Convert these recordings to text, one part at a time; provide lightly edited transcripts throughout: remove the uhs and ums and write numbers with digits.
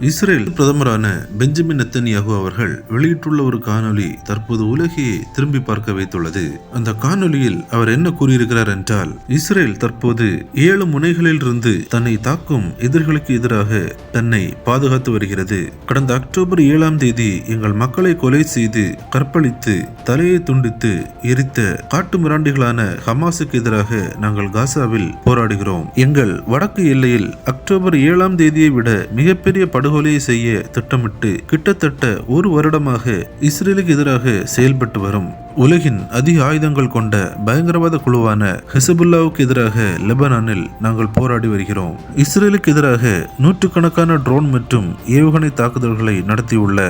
Israel பிரதமரான Benjamin Netanyahu அவர்கள் வெளியிட்டுள்ள ஒரு காணொலி தற்போது உலகையே திரும்பி பார்க்க வைத்துள்ளது. அந்த காணொலியில் அவர் என்ன கூறியிருக்கிறார் என்றால், இஸ்ரேல் தற்போது 7 முனைகளில் இருந்து தன்னை தாக்கும் எதிர்களுக்கு எதிராக தன்னை பாதுகாத்து வருகிறது. கடந்த அக்டோபர் 7ஆம் தேதி எங்கள் மக்களை கொலை செய்து கற்பழித்து தலையை துண்டித்து எரித்த காட்டு மிராண்டிகளான ஹமாஸுக்கு எதிராக நாங்கள் காசாவில் போராடுகிறோம். எங்கள் வடக்கு எல்லையில் அக்டோபர் 7ஆம் தேதியை விட மிகப்பெரிய படுகொலையை செய்ய திட்டமிட்டு கிட்டத்தட்ட 1 வருடமாக இஸ்ரேலுக்கு எதிராக செயல்பட்டு வரும் உலகின் அதிக ஆயுதங்கள் கொண்ட பயங்கரவாத குழுவான ஹெசபுல்லாவுக்கு எதிராக லெபனானில் நாங்கள் போராடி வருகிறோம். இஸ்ரேலுக்கு எதிராக நூற்றுக்கணக்கான ட்ரோன் மற்றும் ஏவுகணை தாக்குதல்களை நடத்தியுள்ள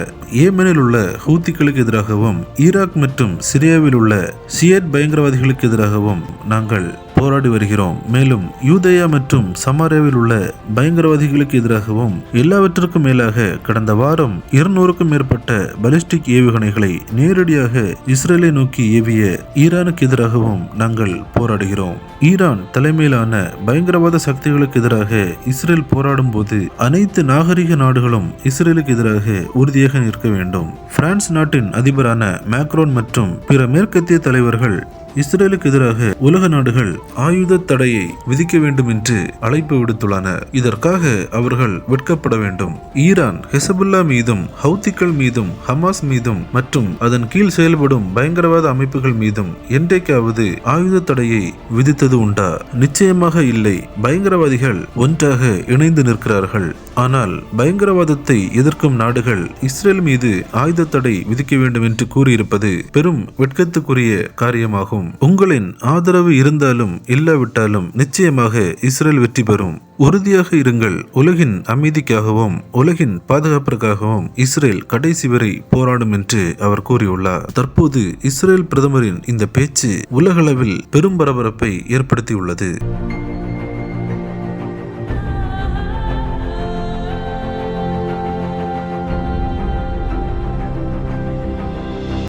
ஏமனில் உள்ள ஹூத்திகளுக்கு எதிராகவும் ஈராக் மற்றும் சிரியாவில் உள்ள ஷியட் பயங்கரவாதிகளுக்கு எதிராகவும் நாங்கள் போராடி வருகிறோம். மேலும் யூதேயா மற்றும் சமாரியாவில் உள்ள பயங்கரவாதிகளுக்கு எதிராகவும் எல்லாவற்றுக்கும் மேலாக கடந்த வாரம் 200க்கும் மேற்பட்ட பாலிஸ்டிக் ஏவுகணைகளை நேரடியாக இஸ்ரேலை நோக்கி ஏவிய ஈரானுக்கு எதிராகவும் நாங்கள் போராடுகிறோம். ஈரான் தலைமையிலான பயங்கரவாத சக்திகளுக்கு எதிராக இஸ்ரேல் போராடும் போது அனைத்து நாகரிக நாடுகளும் இஸ்ரேலுக்கு எதிராக உறுதியாக நிற்க வேண்டும். பிரான்ஸ் நாட்டின் அதிபரான மேக்ரோன் மற்றும் பிற மேற்கத்திய தலைவர்கள் இஸ்ரேலுக்கு எதிராக உலக நாடுகள் ஆயுத தடையை விதிக்க வேண்டும் என்று அழைப்பு விடுத்துள்ளனர். இதற்காக அவர்கள் வெட்கப்பட வேண்டும். ஈரான் ஹெசபுல்லா மீதும் ஹவுத்திகள் மீதும் ஹமாஸ் மீதும் மற்றும் அதன் கீழ் செயல்படும் பயங்கரவாத அமைப்புகள் மீதும் என்றைக்காவது ஆயுத தடையை விதித்தது உண்டா? நிச்சயமாக இல்லை. பயங்கரவாதிகள் ஒன்றாக இணைந்து நிற்கிறார்கள். ஆனால் பயங்கரவாதத்தை எதிர்க்கும் நாடுகள் இஸ்ரேல் மீது ஆயுத தடை விதிக்க வேண்டும் என்று கூறியிருப்பது பெரும் வெட்கத்துக்குரிய காரியமாகும். உங்களின் ஆதரவு இருந்தாலும் இல்லாவிட்டாலும் நிச்சயமாக இஸ்ரேல் வெற்றி பெறும். உறுதியாக இருங்கள். உலகின் அமைதிக்காகவும் உலகின் பாதுகாப்பிற்காகவும் இஸ்ரேல் கடைசி வரை போராடும் என்று அவர் கூறியுள்ளார். தற்போது இஸ்ரேல் பிரதமரின் இந்த பேச்சு உலகளவில் பெரும் பரபரப்பை ஏற்படுத்தியுள்ளது.